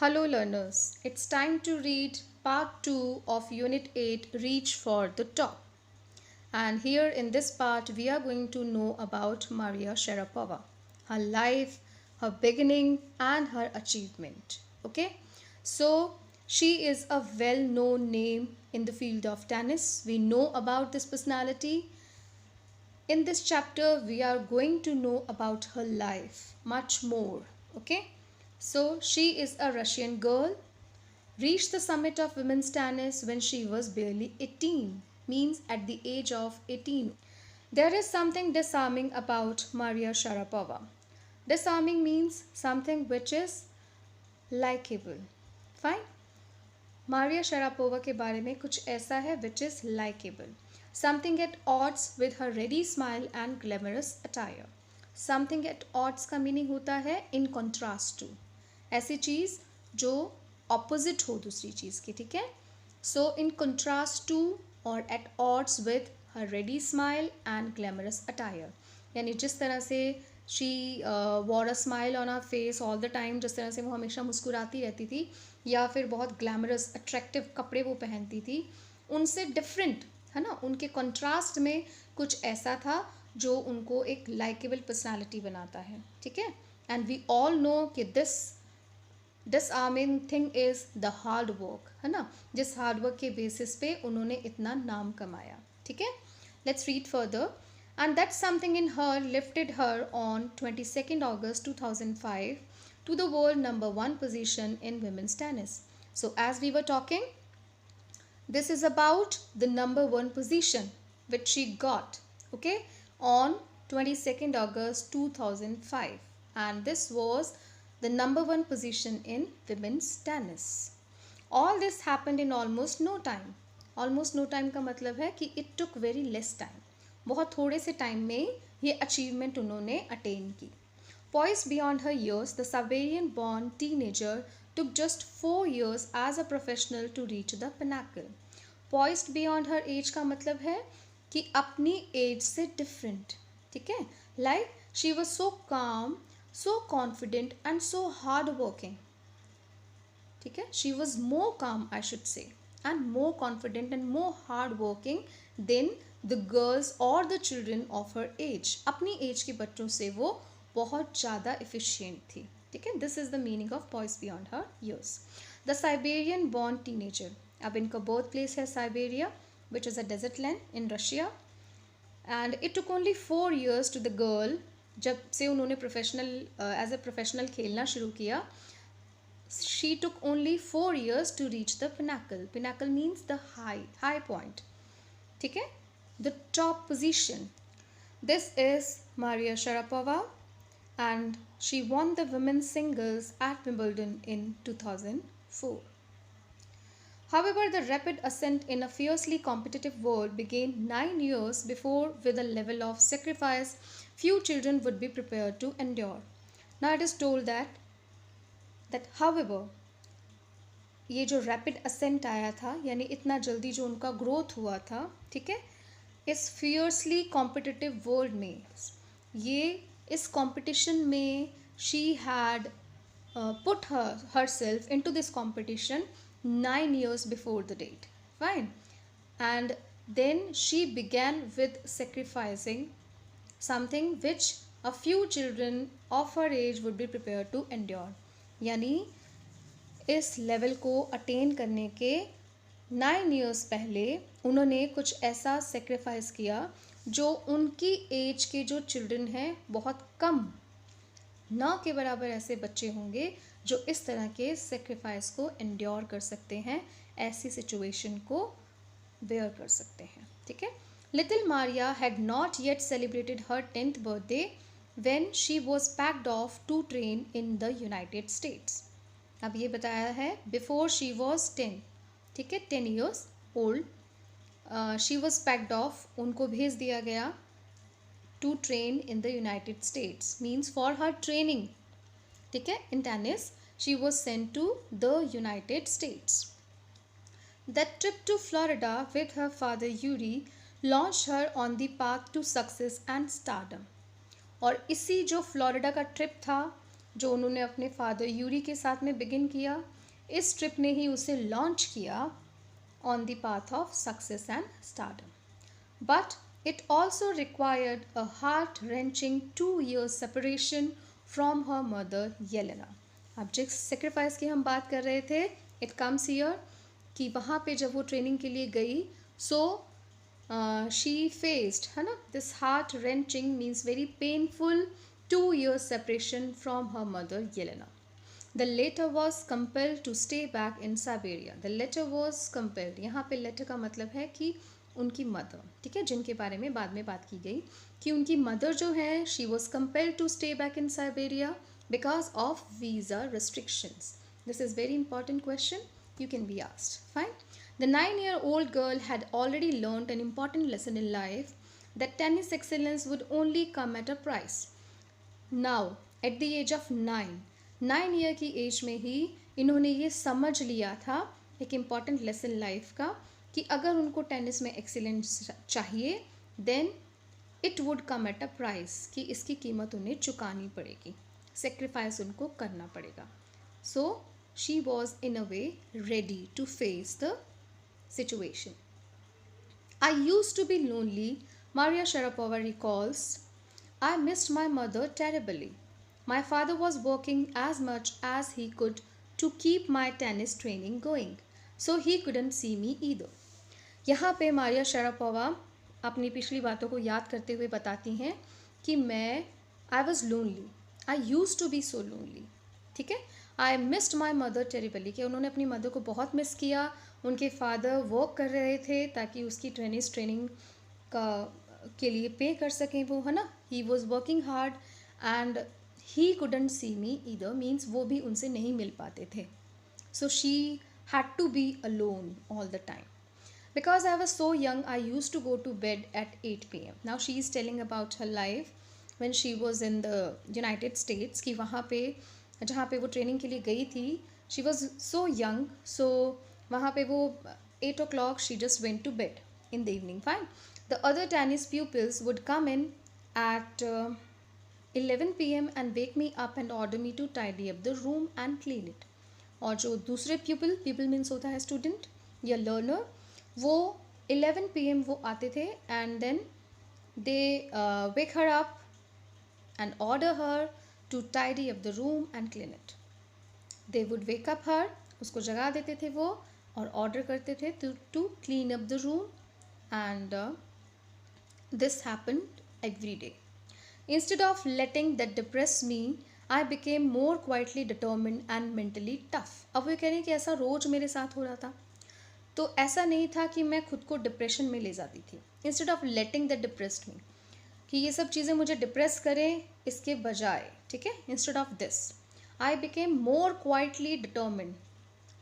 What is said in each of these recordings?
Hello learners, it's time to read part 2 of Unit 8 Reach for the Top. And here in this part we are going to know about Maria Sharapova, her life, her beginning and her achievement. Okay? So she is a well-known name in the field of tennis. We know about this personality. In this chapter we are going to know about her life much more. Okay? So she is a Russian girl, reached the summit of women's tennis when she was barely 18, means at the age of 18. There is something disarming about Maria Sharapova. Disarming means something which is likable. Fine. Maria Sharapova के बारे में कुछ ऐसा है which is likable. Something at odds with her ready smile and glamorous attire. Something at odds का meaning होता है in contrast to. ऐसी चीज़ जो opposite हो दूसरी चीज़ की, ठीक है? So in contrast to or at odds with her ready smile and glamorous attire. यानी जिस तरह से she wore a smile on our face all the time, जिस तरह से वो हमेशा मुस्कुराती रहती थी या फिर बहुत ग्लैमरस अट्रैक्टिव कपड़े वो पहनती थी, उनसे डिफरेंट है ना, उनके कंट्रास्ट में कुछ ऐसा था जो उनको एक लाइकेबल पर्सनालिटी बनाता है. ठीक है? एंड वी ऑल नो कि disarming thing is the hard work, है ना, जिस हार्ड वर्क के बेसिस पे उन्होंने इतना नाम कमाया. ठीक है? Let's read further. And that something in her lifted her on 22nd August 2005 to the world number 1 position in women's tennis. So as we were talking, this is about the number 1 position which she got, okay, on 22nd August 2005, and this was the number 1 position in women's tennis. All this happened in almost no time. Almost no time का मतलब है कि it took very less time. बहुत थोड़े से time में ये achievement उन्होंने अटेन की. Poised beyond her years, the Siberian-born teenager took just 4 years as a professional to reach the pinnacle. Poised beyond her age का मतलब है कि अपनी एज से डिफरेंट. ठीक है? Like she was so calm, so confident and so hard working. ठीक है? She was more calm, I should say, and more confident and more hard working than the girls or the children of her age. अपनी as के बच्चों से वो बहुत ज़्यादा efficient थी. ठीक है? This is the meaning of poised beyond her years. The Siberian born teenager. अब इनका birth place है Siberia, which is a desert land in Russia. And it took only 4 years to the girl, जब से उन्होंने as a professional खेलना शुरू किया. She took only 4 years to reach the pinnacle. Pinnacle means the high point. ठीक है? The top position. This is Maria Sharapova, and she won the women's singles at Wimbledon in 2004. However, the rapid ascent in a fiercely competitive world began 9 years before, with a level of sacrifice few children would be prepared to endure. Now it is told that however, ये जो rapid ascent आया था, यानी इतना जल्दी जो उनका growth हुआ था, ठीक है, इस फियर्सली कॉम्पिटिटिव वर्ल्ड में, ये इस कंपटीशन में she had put herself into this competition 9 years before the date. Fine. And then she began with sacrificing something which a few children of her age would be prepared to endure. यानी इस level को attain करने के 9 years पहले उन्होंने कुछ ऐसा sacrifice किया जो उनकी एज के जो चिल्ड्रन हैं, बहुत कम, ना के बराबर ऐसे बच्चे होंगे जो इस तरह के सेक्रीफाइस को एंड्योर कर सकते हैं, ऐसी सिचुएशन को बेयर कर सकते हैं. ठीक है? Little Maria had not yet celebrated her 10th birthday when she was packed off to train in the United States. अब ये बताया है before she was 10. ठीक है? 10 years old. She was packed off. उनको भेज दिया गया to train in the United States. Means for her training. ठीक है? In tennis, she was sent to the United States. That trip to Florida with her father Yuri launched her on the path to success and stardom. और इसी जो Florida का trip था जो उन्होंने अपने फादर यूरी के साथ में बिगिन किया, इस ट्रिप ने ही उसे लॉन्च किया on the path of success and stardom. But it also required a heart-wrenching 2 years separation from her mother Yelena. अब जिस सेक्रीफाइस की हम बात कर रहे थे, इट कम्स हियर कि वहाँ पे जब वो ट्रेनिंग के लिए गई, सो शी फेस्ड, है ना, this heart wrenching means very painful 2 years separation from her mother Yelena. The latter was compelled to stay back in Siberia. The latter was compelled. यहाँ पे letter का मतलब है कि उनकी मदर, ठीक है, जिनके बारे में बाद में बात की गई कि उनकी मदर जो है, she was compelled to stay back in Siberia because of visa restrictions. This is very important question. You can be asked. Fine. The 9-year-old girl had already learned an important lesson in life, that tennis excellence would only come at a price. Now, at the age of 9 year की as में ही इन्होंने ये समझ लिया था, एक important lesson life का, कि अगर उनको टेनिस में एक्सीलेंस चाहिए, then it would come at a price, कि इसकी कीमत उन्हें चुकानी पड़ेगी, सेक्रीफाइस उनको करना पड़ेगा. So she was in a way ready to face the situation. I use to be lonely, Maria Sharapova recalls. I missed my mother terribly. My father was working as much as he could to keep my tennis training going, so he couldn't see me either. यहाँ पे Maria Sharapova अपनी पिछली बातों को याद करते हुए बताती हैं कि मैं I was lonely, I use to be so lonely, ठीक है. I missed my mother terribly, कि उन्होंने अपनी मदर को बहुत मिस किया. उनके फादर वर्क कर रहे थे ताकि उसकी टेनिस ट्रेनिंग का के लिए पे कर सकें वो, है ना. He was working hard and he couldn't see me either, means वो भी उनसे नहीं मिल पाते थे. So she had to be alone all the time. Because I was so young, I used to go to bed at 8 p.m. Now she is telling about her life when she was in the United States, कि वहाँ पे जहाँ पे वो training के लिए गई थी, she was so young, so वहाँ पे वो 8 o'clock she just went to bed in the evening. Fine. The other tennis pupils would come in at 11 p.m. and wake me up and order me to tidy up the room and clean it. और जो दूसरे pupil means होता है student या learner, वो 11 p.m. वो आते थे and then they wake her up and order her to tidy up the room and clean it. They would wake up her, उसको जगा देते थे वो और order करते थे to clean up the room, and this happened every day. Instead of letting that depress me, I became more quietly determined and mentally tough. अब वो कह रहे हैं कि ऐसा रोज मेरे साथ हो रहा था. तो ऐसा नहीं था कि मैं खुद को डिप्रेशन में ले जाती थी. Instead of letting that depressed me, कि ये सब चीज़ें मुझे डिप्रेस करें, इसके बजाय, ठीक है, instead of this I became more quietly determined.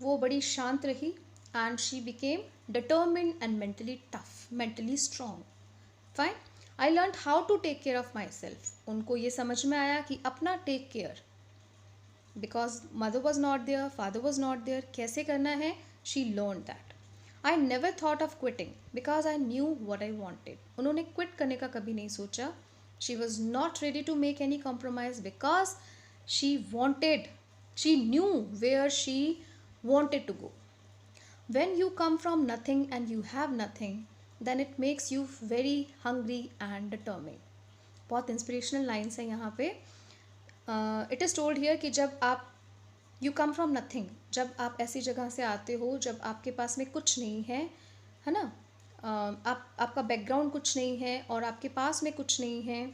वो बड़ी शांत रही and she became determined and mentally tough, mentally strong. Fine. I learn how to take care of my self. उनको ये समझ में आया कि अपना take care, because mother was not there, father was not there, कैसे करना है, she learn that. I never thought of quitting because I knew what I wanted. उन्होंने quit करने का कभी नहीं सोचा. She was not ready to make any compromise because she knew where she wanted to go. When you come from nothing and you have nothing, then it makes you very hungry and determined. बहुत inspirational lines है यहाँ पे. It is told here कि जब आप you come from nothing, जब आप ऐसी जगह से आते हो जब आपके पास में कुछ नहीं है, है ना, आपका बैकग्राउंड कुछ नहीं है और आपके पास में कुछ नहीं है,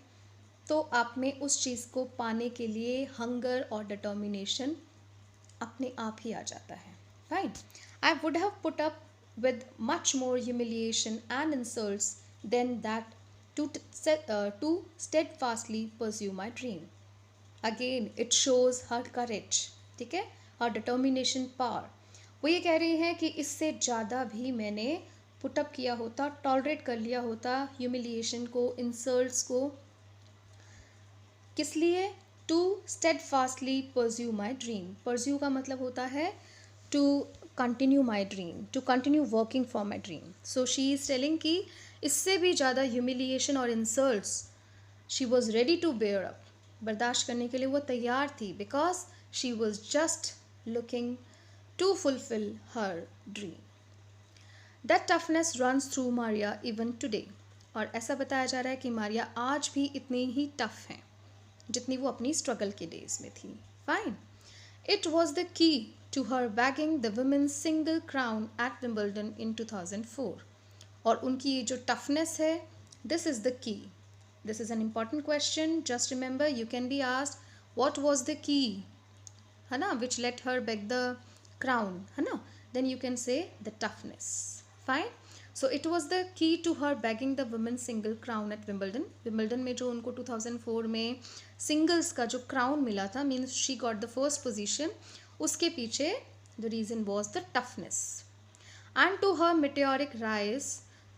तो आप में उस चीज़ को पाने के लिए हंगर और डिटर्मिनेशन अपने आप ही आ जाता है. Right. I would have put up with much more humiliation and insults than that to steadfastly pursue my dream. Again it shows her courage, ठीक है, और डिटर्मिनेशन पावर. वो ये कह रही हैं कि इससे ज़्यादा भी मैंने पुटअप किया होता, टॉलरेट कर लिया होता ह्यूमिलिएशन को, इंसल्ट्स को. किस लिए? To steadfastly pursue my dream. Pursue का मतलब होता है to continue my dream, to continue working for my dream. So she is telling कि इससे भी ज़्यादा ह्यूमिलिएशन और insults she was ready to bear up, बर्दाश्त करने के लिए वो तैयार थी, because she was just looking to fulfil her dream. That toughness runs through Maria even today. और ऐसा बताया जा रहा है कि मारिया आज भी इतनी ही टफ हैं जितनी वो अपनी स्ट्रगल के डेज में थी. Fine. It was the key to her bagging the women's single crown at Wimbledon in 2004. और उनकी ये जो टफनेस है, this is the key. This is an important question. Just remember, you can be asked what was the key, है ना, which let her bag the crown, है ना. Then you can say the toughness. Fine. So it was the key to her bagging the women single crown at Wimbledon. Wimbledon में जो उनको 2004 में singles का जो क्राउन मिला था, means she got the first position, उसके पीछे the reason was the toughness. And to her meteoric rise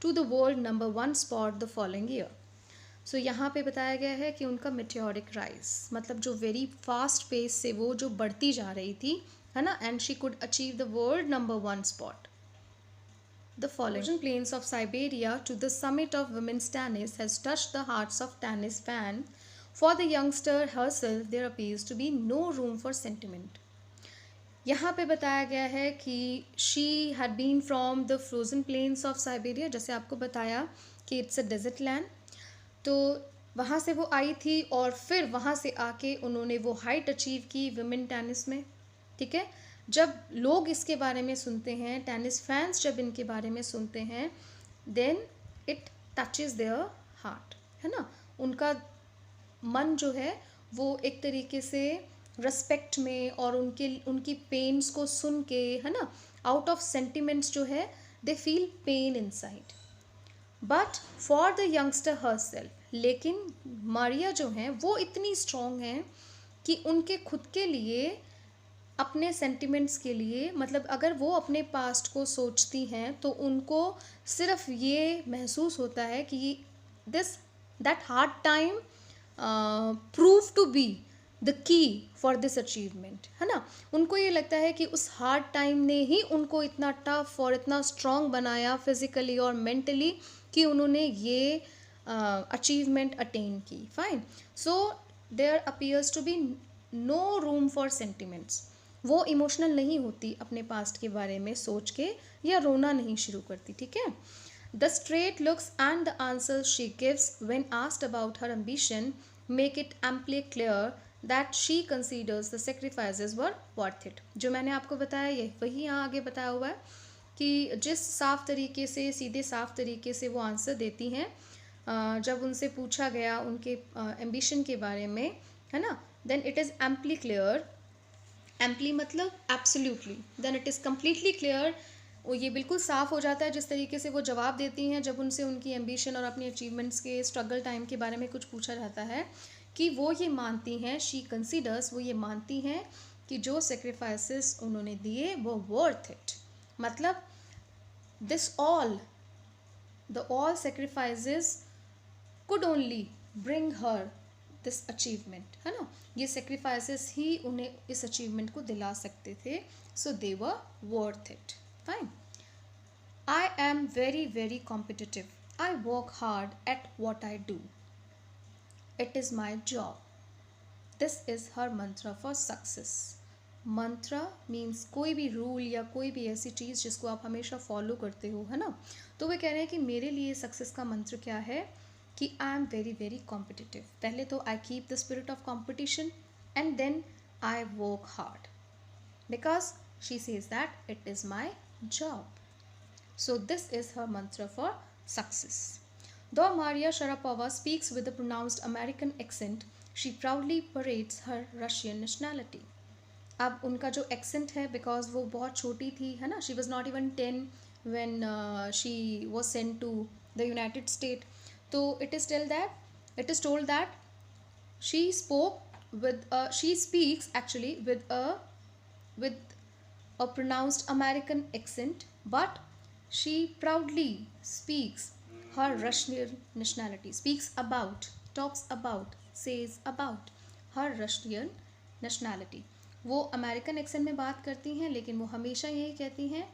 to the world number 1 spot the following year. सो यहाँ पे बताया गया है कि उनका meteoric rise मतलब जो वेरी फास्ट पेस से वो जो बढ़ती जा रही थी, है ना, and she could achieve the world number 1 spot. The following plains of Siberia to the summit of women's tennis has touched the hearts of tennis fans. For the youngster herself, there appears to be no room for sentiment. यहाँ पे बताया गया है कि she had been from the frozen plains of Siberia. जैसे आपको बताया कि इट्स अ डेजर्ट लैंड, तो वहाँ से वो आई थी और फिर वहाँ से आके उन्होंने वो हाइट अचीव की विमेन टेनिस में. ठीक है. जब लोग इसके बारे में सुनते हैं, टेनिस फैंस जब इनके बारे में सुनते हैं, then it touches their heart, है ना. उनका मन जो है वो एक तरीके से रेस्पेक्ट में और उनकी पेन्स को सुन के, है ना, आउट ऑफ सेंटिमेंट्स जो है, they feel pain inside. But for the youngster herself, लेकिन मारिया जो हैं वो इतनी स्ट्रॉन्ग हैं कि उनके खुद के लिए, अपने सेंटिमेंट्स के लिए, मतलब अगर वो अपने पास्ट को सोचती हैं तो उनको सिर्फ ये महसूस होता है कि that hard time prove to be the key for this achievement, है ना. उनको ये लगता है कि उस हार्ड टाइम ने ही उनको इतना टफ और इतना स्ट्रॉन्ग बनाया फिजिकली और मेंटली कि उन्होंने ये अचीवमेंट अटेन की. Fine. So there appears to be no room for sentiments. वो इमोशनल नहीं होती अपने पास्ट के बारे में सोच के, या रोना नहीं शुरू करती. ठीक है. The straight looks and the answers she gives when asked about her ambition make it amply clear that she considers the sacrifices were worth it. जो मैंने आपको बताया ये वही यहाँ आगे बताया हुआ है कि जिस साफ तरीके से, सीधे साफ तरीके से वो आंसर देती हैं जब उनसे पूछा गया उनके एम्बिशन के बारे में, है ना, then it is amply clear. Amply मतलब absolutely, then it is completely clear. वो ये बिल्कुल साफ़ हो जाता है जिस तरीके से वो जवाब देती हैं जब उनसे उनकी एम्बिशन और अपनी अचीवमेंट्स के स्ट्रगल टाइम के बारे में कुछ पूछा जाता है, कि वो ये मानती हैं, शी कंसीडर्स, वो ये मानती हैं कि जो सेक्रीफाइसेस उन्होंने दिए वो वर्थ इट. मतलब this all the all sacrifices could only bring her this achievement, है ना. ये सेक्रीफाइसेस ही उन्हें इस अचीवमेंट को दिला सकते थे. So they were worth it. Fine. I am very very competitive. I work hard at what I do. It is my job. This is her mantra for success. Mantra means कोई भी रूल या कोई भी ऐसी चीज़ जिसको आप हमेशा फॉलो करते हो, है ना. तो वे कह रहे हैं कि मेरे लिए सक्सेस का मंत्र क्या है, कि I am very very competitive. पहले तो I keep the spirit of competition and then I work hard, because she says that it is my job. So this is her mantra for success. Though Maria Sharapova speaks with a pronounced American accent, she proudly parades her Russian nationality. अब उनका जो accent है, because वो बहुत छोटी थी, है ना, she was not even 10 when she was sent to the United States. तो it is told that she speaks actually with a pronounced American accent, but she proudly speaks her Russian nationality, talks about, says about her Russian nationality. वो American accent में बात करती हैं, लेकिन वो हमेशा यही कहती हैं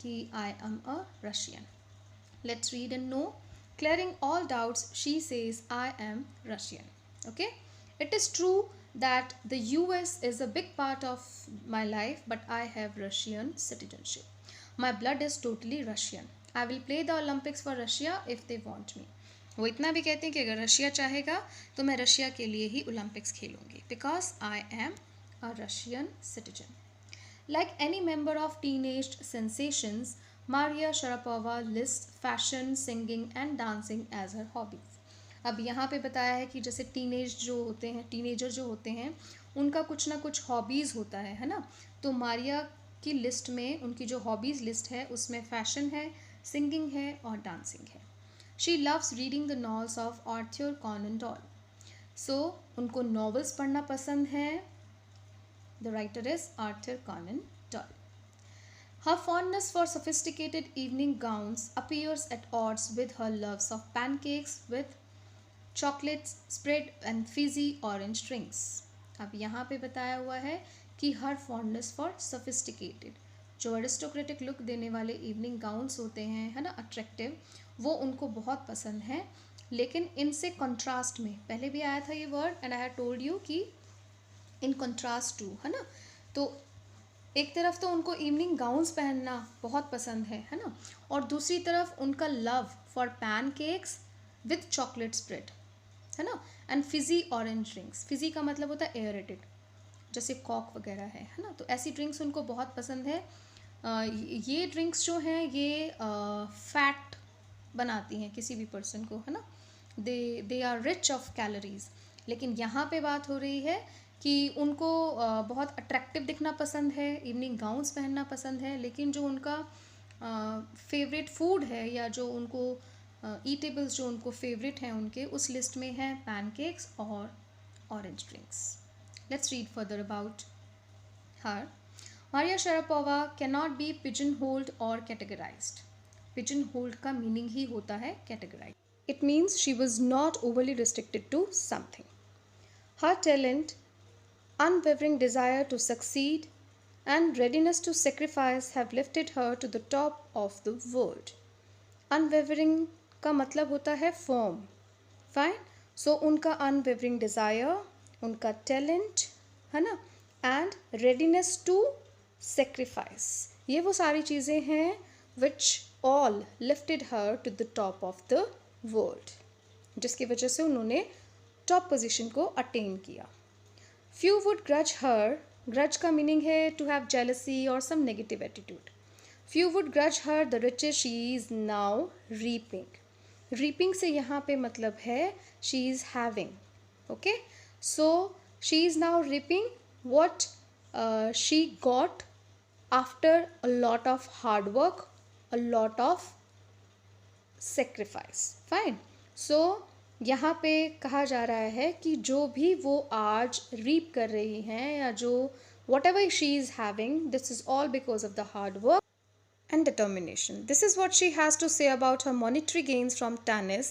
कि I am a Russian. Let's read and know. Clearing all doubts, she says, I am Russian. Okay? It is true that the US is a big part of my life, but I have Russian citizenship. My blood is totally Russian. I will play the Olympics for Russia if they want me. वो इतना भी कहते हैं कि अगर Russia चाहेगा तो मैं रशिया के लिए ही ओलंपिक्स खेलूंगी, because I am a Russian citizen. Like any member of teenage sensations, Maria Sharapova lists fashion, singing and dancing as her hobbies. अब यहाँ पे बताया है कि जैसे टीनेजर जो होते हैं उनका कुछ ना कुछ हॉबीज़ होता है ना. तो मारिया की लिस्ट में उनकी जो हॉबीज़ लिस्ट है उसमें फैशन है, सिंगिंग है और डांसिंग है. She loves reading the novels of Arthur Conan Doyle. So उनको नॉवेल्स पढ़ना पसंद है. The writer is Arthur Conan Doyle. Her fondness for sophisticated evening gowns appears at odds with her loves of pancakes with chocolates spread and fizzy orange drinks. अब यहाँ पे बताया हुआ है कि her fondness for sophisticated, जो aristocratic look देने वाले इवनिंग गाउन्स होते हैं है ना, अट्रैक्टिव, वो उनको बहुत पसंद है. लेकिन इनसे कंट्रास्ट में पहले भी आया था ये word and I have told you कि इन कंट्रास्ट टू, है ना. तो एक तरफ तो उनको इवनिंग गाउन्स पहनना बहुत पसंद है ना, और दूसरी तरफ उनका love for pancakes with chocolate spread, है ना, and Fiji orange drinks. Fiji का मतलब होता है एयरेटेड, जैसे कॉक वगैरह है ना. तो ऐसी ड्रिंक्स उनको बहुत पसंद है. ये ड्रिंक्स जो हैं ये फैट बनाती हैं किसी भी पर्सन को, है ना. They are rich of calories. लेकिन यहाँ पे बात हो रही है कि उनको बहुत अट्रैक्टिव दिखना पसंद है, इवनिंग गाउन्स पहनना पसंद है, लेकिन जो उनका फेवरेट फूड है या जो उनको ईटेबल्स जो उनको फेवरेट हैं उनके उस लिस्ट में है पैनकेक्स और orange drinks. Let's read further about her. Maria Sharapova can not be pigeonholed और कैटेगराइज्ड. पिजन होल्ड का मीनिंग ही होता है categorize. It means she was not overly restricted to something. Her talent, unwavering desire to succeed and readiness to sacrifice have lifted her to the top of the world. Unwavering का मतलब होता है firm. Fine. So उनका unwavering desire, उनका talent, है ना, and readiness to sacrifice, ये वो सारी चीज़ें हैं which all lifted her to the top of the world, जिसकी वजह से उन्होंने top position को attain किया. Few would grudge her. Grudge का meaning है to have jealousy or some negative attitude. Few would grudge her the riches she is now reaping. Reaping से यहाँ पे मतलब है she is having. Okay? So she is now reaping what she got after a lot of hard work, a lot of sacrifice. Fine. So यहाँ पे कहा जा रहा है कि जो भी वो आज रीप कर रही हैं या जो whatever she is having, this is all because of the hard work and determination. This is what she has to say about her monetary gains from tennis.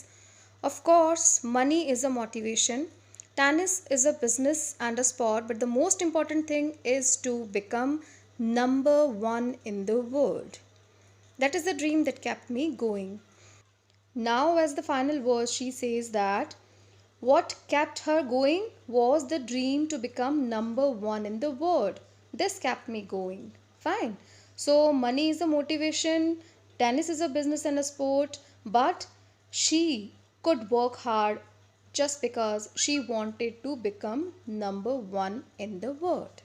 Of course, money is a motivation. Tennis is a business and a sport, but the most important thing is to become number one in the world. That is the dream that kept me going. Now, as the final verse, she says that what kept her going was the dream to become number one in the world. This kept me going. Fine. So, money is a motivation, tennis is a business and a sport, but she could work hard just because she wanted to become number one in the world.